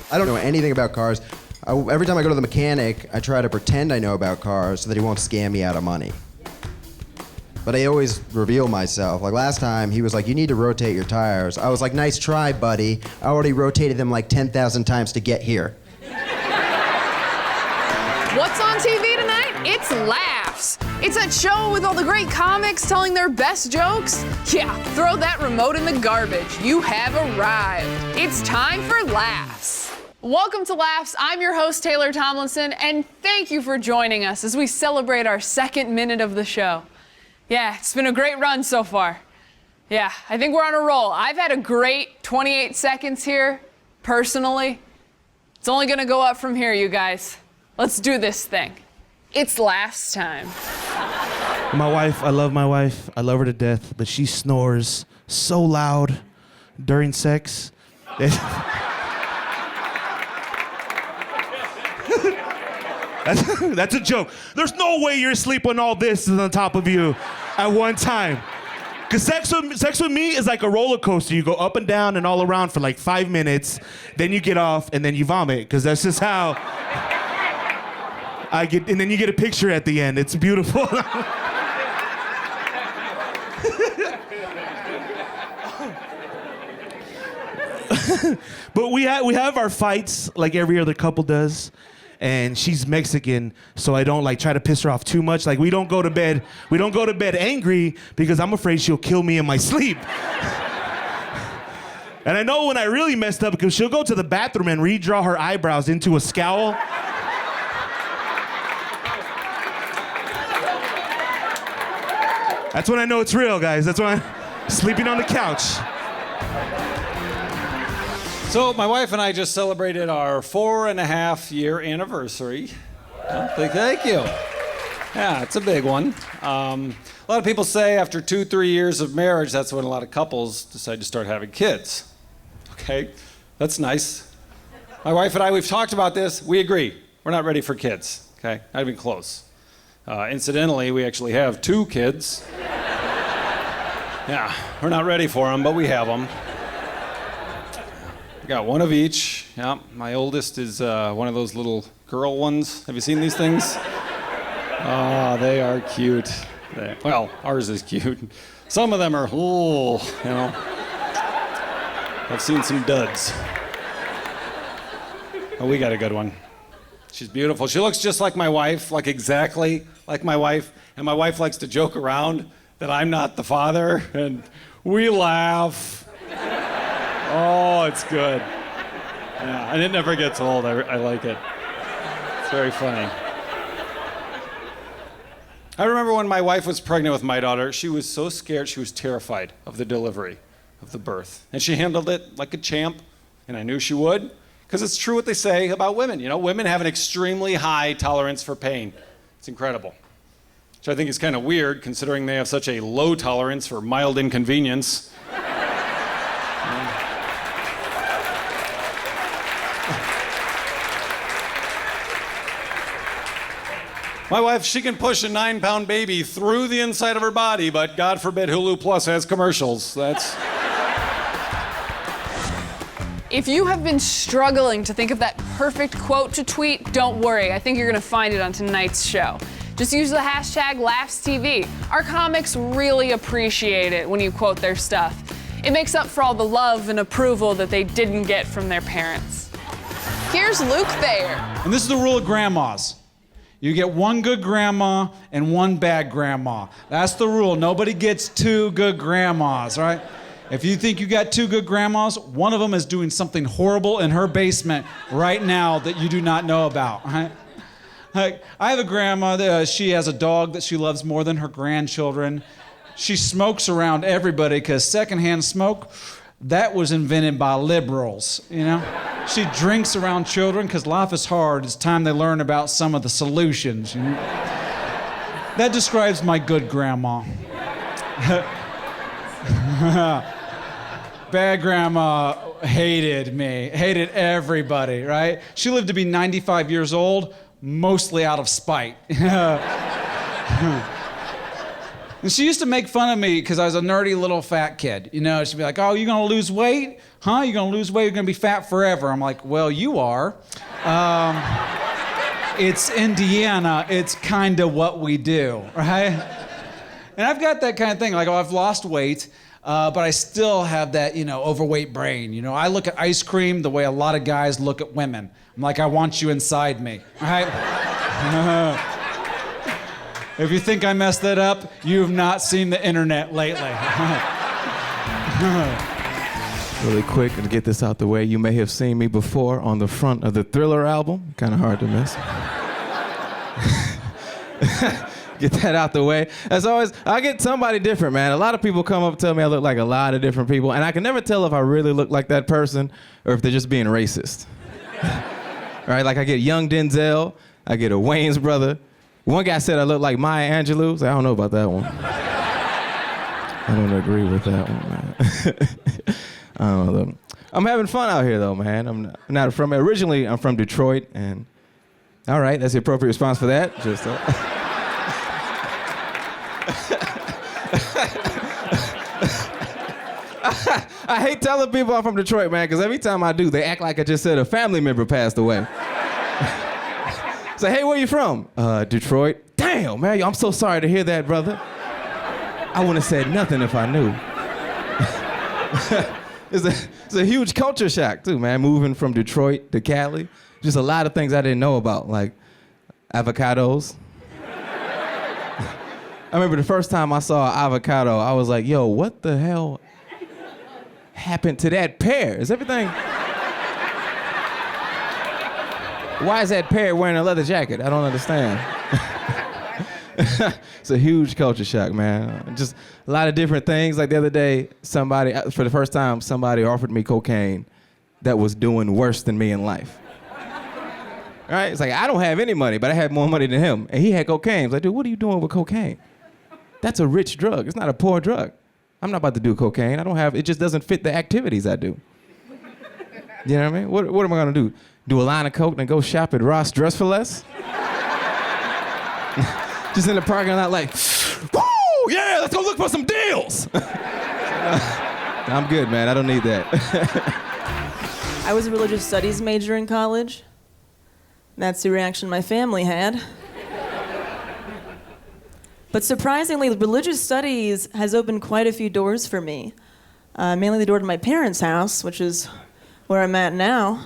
I don't know anything about cars. Every time I go to the mechanic, I try to pretend I know about cars so that he won't scam me out of money. But I always reveal myself. Like last time, he was like, you need to rotate your tires. I was like, nice try, buddy. I already rotated them like 10,000 times to get here. What's on TV tonight? It's Laughs. It's that show with all the great comics telling their best jokes. Yeah, throw that remote in the garbage. You have arrived. It's time for Laughs. Welcome to Laughs. I'm your host, Taylor Tomlinson, and thank you for joining us as we celebrate our second minute of the show. Yeah, it's been a great run so far. Yeah, I think we're on a roll. I've had a great 28 seconds here, personally. It's only gonna go up from here, you guys. Let's do this thing. It's Laughs time. My wife, I love my wife. I love her to death, but she snores so loud during sex. That's a joke. There's no way you're asleep when all this is on top of you at one time. Because sex with me is like a roller coaster. You go up and down and all around for like 5 minutes, then you get off, and then you vomit, because that's just how I get, and then you get a picture at the end. It's beautiful. But we have our fights like every other couple does. And she's Mexican, so I don't like try to piss her off too much. Like we don't go to bed angry because I'm afraid she'll kill me in my sleep. And I know when I really messed up because she'll go to the bathroom and redraw her eyebrows into a scowl. That's when I know it's real, guys. That's when I'm sleeping on the couch. So my wife and I just celebrated our 4.5-year anniversary. Thank you. Yeah, it's a big one. A lot of people say after 2-3 years of marriage, that's when a lot of couples decide to start having kids. Okay, that's nice. My wife and I, we've talked about this. We agree. We're not ready for kids. Okay, not even close. Incidentally, we actually have 2 kids. Yeah, we're not ready for them, but we have them. Got one of each. Yeah, my oldest is one of those little girl ones. Have you seen these things? Oh, they are cute. Well, ours is cute. Some of them are, you know. I've seen some duds. Oh, we got a good one. She's beautiful. She looks just like my wife, like exactly like my wife. And my wife likes to joke around that I'm not the father, and we laugh. Oh, it's good. Yeah, and it never gets old. I like it. It's very funny. I remember when my wife was pregnant with my daughter, she was so scared, she was terrified of the delivery, of the birth. And she handled it like a champ, and I knew she would, because it's true what they say about women. You know, women have an extremely high tolerance for pain. It's incredible. Which I think is kind of weird, considering they have such a low tolerance for mild inconvenience. My wife, she can push a 9-pound baby through the inside of her body, but God forbid Hulu Plus has commercials. That's... If you have been struggling to think of that perfect quote to tweet, don't worry. I think you're gonna find it on tonight's show. Just use the hashtag LaughsTV. Our comics really appreciate it when you quote their stuff. It makes up for all the love and approval that they didn't get from their parents. Here's Luke Thayer. And this is the rule of grandmas. You get one good grandma and one bad grandma. That's the rule. Nobody gets 2 good grandmas, right? If you think you got 2 good grandmas, one of them is doing something horrible in her basement right now that you do not know about, right? Like, I have a grandma, she has a dog that she loves more than her grandchildren. She smokes around everybody because secondhand smoke, that was invented by liberals, you know? She drinks around children because life is hard. It's time they learn about some of the solutions. You know? That describes my good grandma. Bad grandma hated me, hated everybody, right? She lived to be 95 years old, mostly out of spite. And she used to make fun of me because I was a nerdy little fat kid. You know, she'd be like, oh, you gonna lose weight? Huh? You gonna lose weight? You're gonna be fat forever. I'm like, well, you are. It's Indiana. It's kind of what we do, right? And I've got that kind of thing. Like, oh, I've lost weight, but I still have that, overweight brain. You know, I look at ice cream the way a lot of guys look at women. I'm like, I want you inside me, right? If you think I messed that up, you have not seen the internet lately. Really quick, and to get this out the way, you may have seen me before on the front of the Thriller album. Kind of hard to miss. Get that out the way. As always, I get somebody different, man. A lot of people come up and tell me I look like a lot of different people, and I can never tell if I really look like that person or if they're just being racist. Right? Like I get young Denzel, I get a Wayne's brother. One guy said I look like Maya Angelou. So I don't know about that one. I don't agree with that one, man. I don't know. I'm having fun out here, though, man. I'm not from originally. I'm from Detroit, and all right, that's the appropriate response for that. Just. I hate telling people I'm from Detroit, man, because every time I do, they act like I just said a family member passed away. Say, hey, where you from? Detroit. Damn, man, I'm so sorry to hear that, brother. I wouldn't have said nothing if I knew. It's a huge culture shock, too, man, moving from Detroit to Cali. Just a lot of things I didn't know about, like avocados. I remember the first time I saw an avocado, I was like, yo, what the hell happened to that pear? Is everything... Why is that pear wearing a leather jacket? I don't understand. It's a huge culture shock, man. Just a lot of different things. Like the other day, somebody, for the first time, somebody offered me cocaine that was doing worse than me in life. Right? It's like, I don't have any money, but I had more money than him. And he had cocaine. It's like, dude, what are you doing with cocaine? That's a rich drug. It's not a poor drug. I'm not about to do cocaine. It just doesn't fit the activities I do. You know what I mean? What am I gonna do? Do a line of coke and go shop at Ross Dress for Less? Just in the parking lot like, woo, yeah, let's go look for some deals. I'm good, man, I don't need that. I was a religious studies major in college. That's the reaction my family had. But surprisingly, religious studies has opened quite a few doors for me. Mainly the door to my parents' house, which is where I'm at now.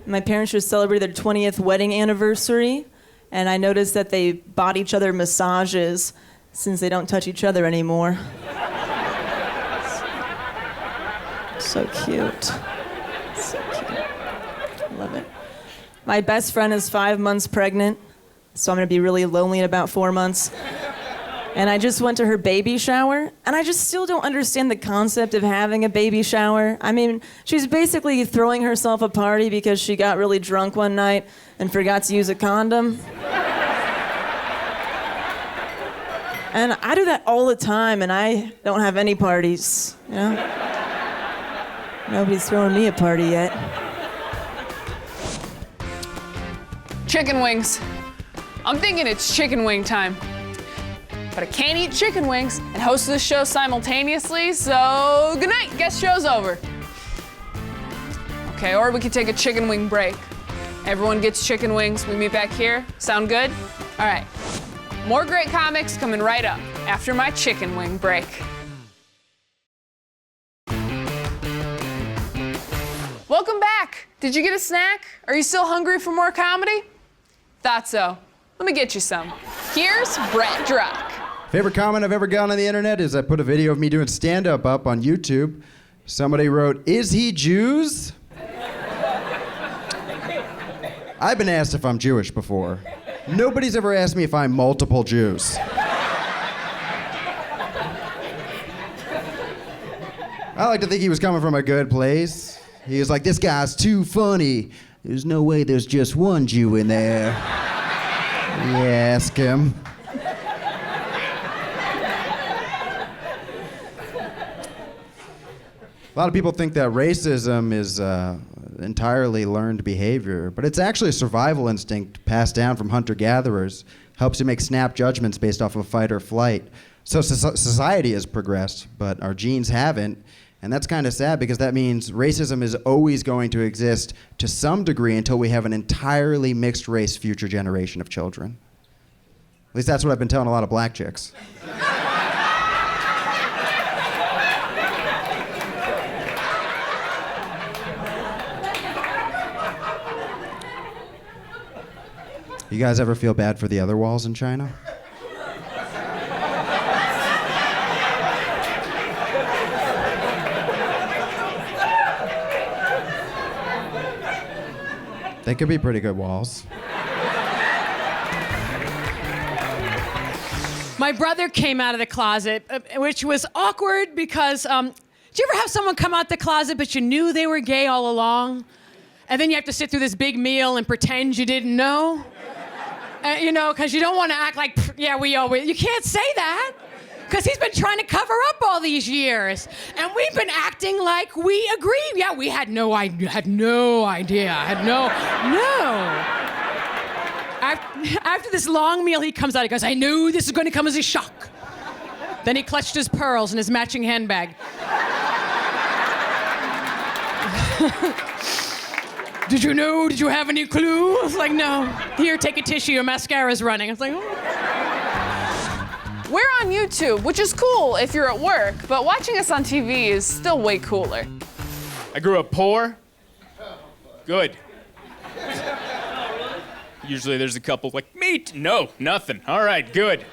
My parents just celebrated their 20th wedding anniversary, and I noticed that they bought each other massages since they don't touch each other anymore. So cute. So cute. Love it. My best friend is 5 months pregnant, so I'm gonna be really lonely in about 4 months. And I just went to her baby shower, and I just still don't understand the concept of having a baby shower. I mean, she's basically throwing herself a party because she got really drunk one night and forgot to use a condom. And I do that all the time, and I don't have any parties, you know? Nobody's throwing me a party yet. Chicken wings. I'm thinking it's chicken wing time. But I can't eat chicken wings and host this show simultaneously, so good night, guess show's over. Okay, or we could take a chicken wing break. Everyone gets chicken wings, we meet back here. Sound good? All right. More great comics coming right up after my chicken wing break. Welcome back. Did you get a snack? Are you still hungry for more comedy? Thought so. Let me get you some. Here's Brett Druck. Favorite comment I've ever gotten on the internet is I put a video of me doing stand-up up on YouTube. Somebody wrote, "Is he Jews?" I've been asked if I'm Jewish before. Nobody's ever asked me if I'm multiple Jews. I like to think he was coming from a good place. He was like, this guy's too funny. There's no way there's just one Jew in there. You ask him. A lot of people think that racism is entirely learned behavior, but it's actually a survival instinct passed down from hunter-gatherers. helps you make snap judgments based off of fight or flight. So society has progressed, but our genes haven't. And that's kind of sad because that means racism is always going to exist to some degree until we have an entirely mixed race future generation of children. At least that's what I've been telling a lot of black chicks. You guys ever feel bad for the other walls in China? They could be pretty good walls. My brother came out of the closet, which was awkward because, did you ever have someone come out the closet but you knew they were gay all along? And then you have to sit through this big meal and pretend you didn't know? You know, because you don't want to act like, yeah, you can't say that. Because he's been trying to cover up all these years. And we've been acting like we agree. Yeah, we had no idea. After this long meal, he comes out, he goes, I knew this was going to come as a shock. Then he clutched his pearls in his matching handbag. Did you know? Did you have any clue? I was like, no. Here, take a tissue, your mascara's running. I was like, oh. We're on YouTube, which is cool if you're at work, but watching us on TV is still way cooler. I grew up poor. Good. Usually there's a couple like, meat? No, nothing. All right, good.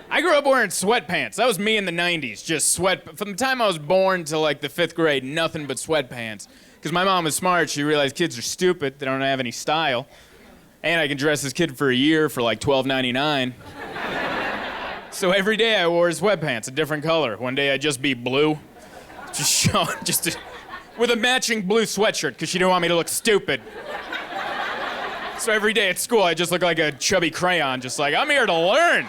I grew up wearing sweatpants. That was me in the 90s, just sweat. From the time I was born till like the 5th grade, nothing but sweatpants. Because my mom was smart, she realized kids are stupid, they don't have any style. And I can dress this kid for a year for like $12.99. So every day I wore sweatpants, a different color. One day I'd just be blue, with a matching blue sweatshirt, because she didn't want me to look stupid. So every day at school I just look like a chubby crayon, just like, I'm here to learn.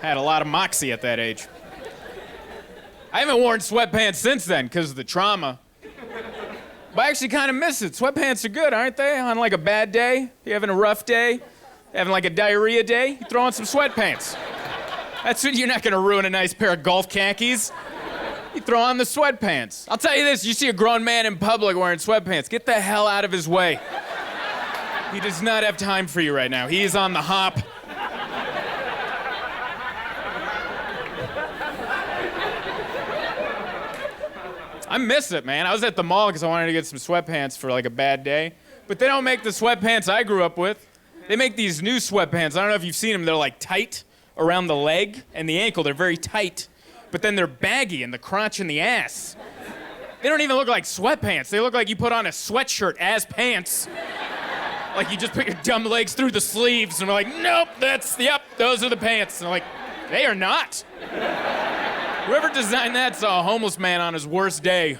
Had a lot of moxie at that age. I haven't worn sweatpants since then because of the trauma. But I actually kind of miss it. Sweatpants are good, aren't they? On like a bad day, you having a rough day, having like a diarrhea day, you throw on some sweatpants. That's what, you're not gonna ruin a nice pair of golf khakis. You throw on the sweatpants. I'll tell you this, you see a grown man in public wearing sweatpants, get the hell out of his way. He does not have time for you right now. He is on the hop. I miss it, man. I was at the mall because I wanted to get some sweatpants for like a bad day. But they don't make the sweatpants I grew up with. They make these new sweatpants. I don't know if you've seen them. They're like tight around the leg and the ankle. They're very tight. But then they're baggy in the crotch and the ass. They don't even look like sweatpants. They look like you put on a sweatshirt as pants. Like you just put your dumb legs through the sleeves and we're like, nope, those are the pants. And I'm like, they are not. Whoever designed that saw a homeless man on his worst day.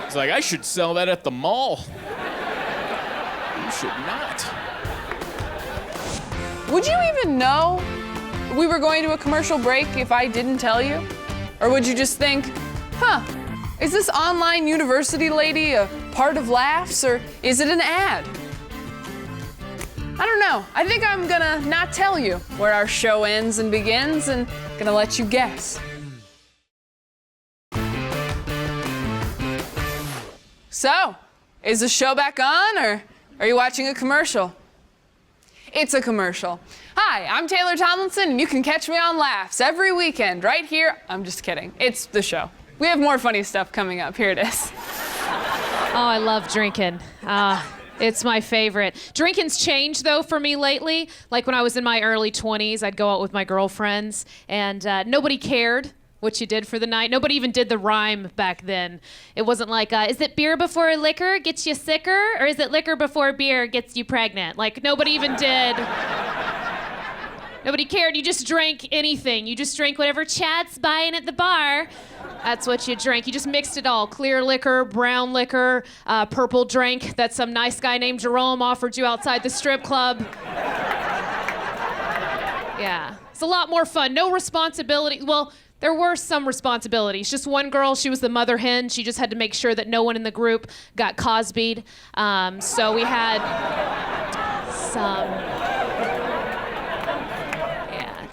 He's like, I should sell that at the mall. You should not. Would you even know we were going to a commercial break if I didn't tell you? Or would you just think, is this online university lady a part of Laughs or is it an ad? I don't know. I think I'm gonna not tell you where our show ends and begins and gonna let you guess. So, is the show back on, or are you watching a commercial? It's a commercial. Hi, I'm Taylor Tomlinson, and you can catch me on Laughs every weekend right here. I'm just kidding. It's the show. We have more funny stuff coming up. Here it is. Oh, I love drinking. It's my favorite. Drinking's changed, though, for me lately. Like when I was in my early 20s, I'd go out with my girlfriends, and nobody cared what you did for the night. Nobody even did the rhyme back then. It wasn't like, is it beer before liquor gets you sicker? Or is it liquor before beer gets you pregnant? Like, nobody even did. Nobody cared. You just drank anything. You just drank whatever Chad's buying at the bar. That's what you drank. You just mixed it all. Clear liquor, brown liquor, purple drink that some nice guy named Jerome offered you outside the strip club. Yeah. It's a lot more fun. No responsibility. Well, there were some responsibilities. Just one girl, she was the mother hen. She just had to make sure that no one in the group got Cosby'd. So we had some...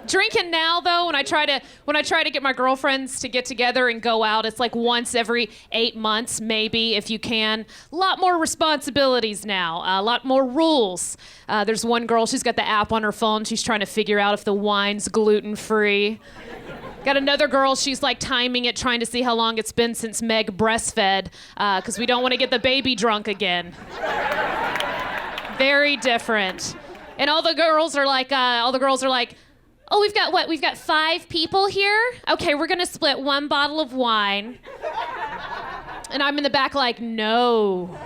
Drinking now, though, when I try to get my girlfriends to get together and go out, it's like once every 8 months, maybe, if you can. A lot more responsibilities now, a lot more rules. There's one girl, she's got the app on her phone. She's trying to figure out if the wine's gluten-free. Got another girl, she's like timing it, trying to see how long it's been since Meg breastfed, because we don't want to get the baby drunk again. Very different. And all the girls are like, oh, we've got 5 people here? Okay, we're gonna split 1 bottle of wine. And I'm in the back like, no,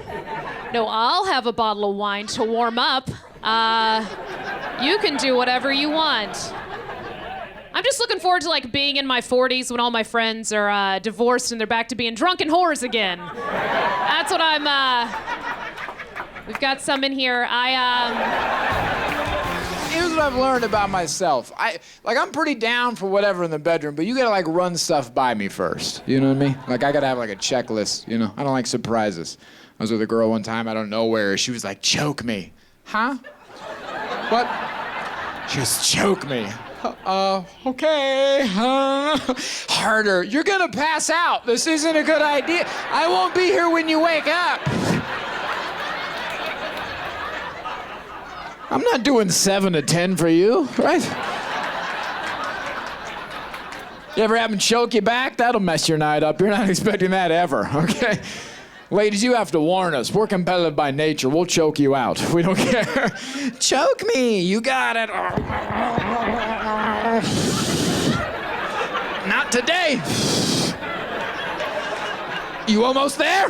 I'll have a bottle of wine to warm up. You can do whatever you want. I'm just looking forward to like being in my 40s when all my friends are divorced and they're back to being drunken whores again. That's what we've got some in here. Here's what I've learned about myself. I'm pretty down for whatever in the bedroom, but you gotta like run stuff by me first. You know what I mean? Like I gotta have like a checklist, you know? I don't like surprises. I was with a girl one time, I don't know where, she was like, choke me. Huh? What? She goes, choke me. Okay. Harder. You're gonna pass out. This isn't a good idea. I won't be here when you wake up. I'm not doing 7 to 10 for you, right? You ever have them choke you back? That'll mess your night up. You're not expecting that ever, okay? Ladies, you have to warn us. We're competitive by nature. We'll choke you out. We don't care. Choke me. You got it. Not today. You almost there?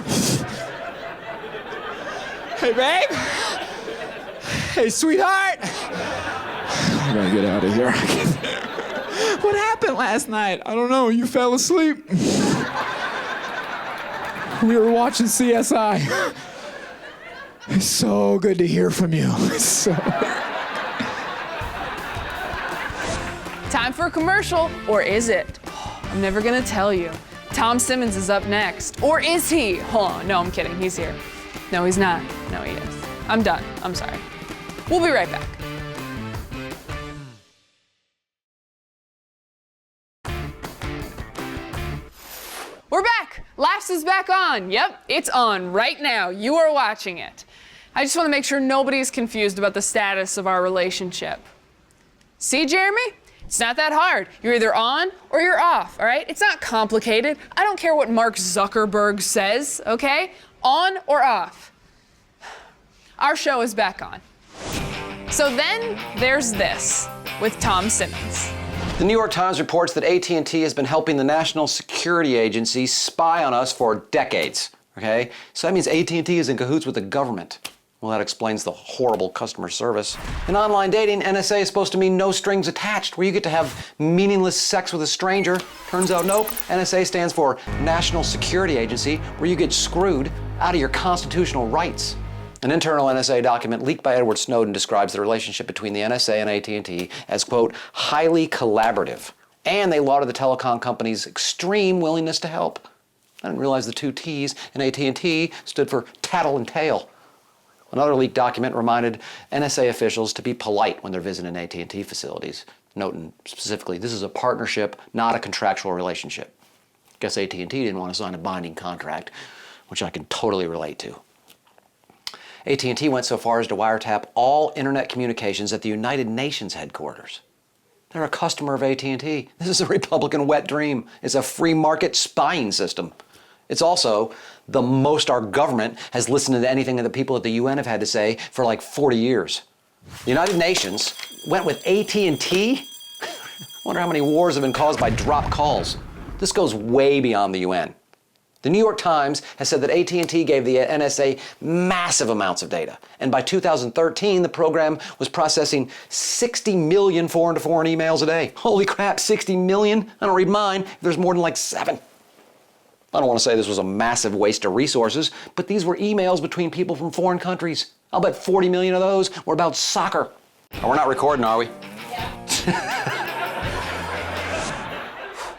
Hey, babe. Hey, sweetheart. I gotta get out of here. What happened last night? I don't know. You fell asleep. We were watching CSI. It's so good to hear from you. Time for a commercial, or is it? I'm never gonna tell you. Tom Simmons is up next. Or is he? Oh, no, I'm kidding. He's here. No, he's not. No, he is. I'm done. I'm sorry. We'll be right back. We're back. Laughs is back on. Yep, it's on right now. You are watching it. I just want to make sure nobody's confused about the status of our relationship. See, Jeremy? It's not that hard. You're either on or you're off, all right? It's not complicated. I don't care what Mark Zuckerberg says, okay? On or off. Our show is back on. So then there's this with Tom Simmons. The New York Times reports that AT&T has been helping the National Security Agency spy on us for decades, okay? So that means AT&T is in cahoots with the government. Well, that explains the horrible customer service. In online dating, NSA is supposed to mean no strings attached, where you get to have meaningless sex with a stranger. Turns out, nope. NSA stands for National Security Agency, where you get screwed out of your constitutional rights. An internal NSA document leaked by Edward Snowden describes the relationship between the NSA and AT&T as, quote, highly collaborative. And they lauded the telecom company's extreme willingness to help. I didn't realize the 2 T's in AT&T stood for tattle and tail. Another leaked document reminded NSA officials to be polite when they're visiting AT&T facilities, noting specifically, this is a partnership, not a contractual relationship. Guess AT&T didn't want to sign a binding contract, which I can totally relate to. AT&T went so far as to wiretap all internet communications at the United Nations headquarters. They're a customer of AT&T. This is a Republican wet dream. It's a free market spying system. It's also the most our government has listened to anything that the people at the UN have had to say for like 40 years. The United Nations went with AT&T? Wonder how many wars have been caused by drop calls. This goes way beyond the UN. The New York Times has said that AT&T gave the NSA massive amounts of data. And by 2013, the program was processing 60 million foreign-to-foreign emails a day. Holy crap, 60 million? I don't read mine if there's more than like 7. I don't want to say this was a massive waste of resources, but these were emails between people from foreign countries. I'll bet 40 million of those were about soccer. Oh, we're not recording, are we? Yeah.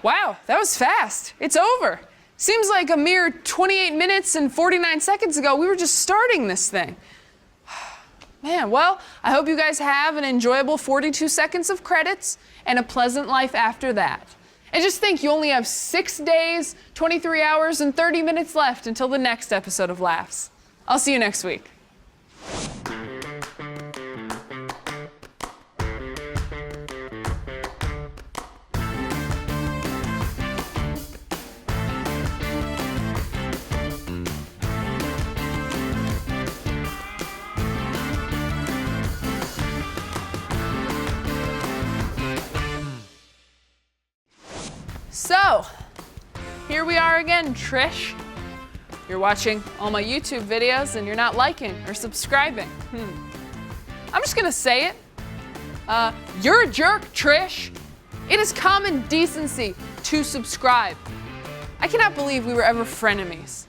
Wow, that was fast. It's over. Seems like a mere 28 minutes and 49 seconds ago, we were just starting this thing. Man, well, I hope you guys have an enjoyable 42 seconds of credits and a pleasant life after that. And just think, you only have 6 days, 23 hours, and 30 minutes left until the next episode of Laughs. I'll see you next week. So, here we are again, Trish. You're watching all my YouTube videos and you're not liking or subscribing. I'm just gonna say it. You're a jerk, Trish. It is common decency to subscribe. I cannot believe we were ever frenemies.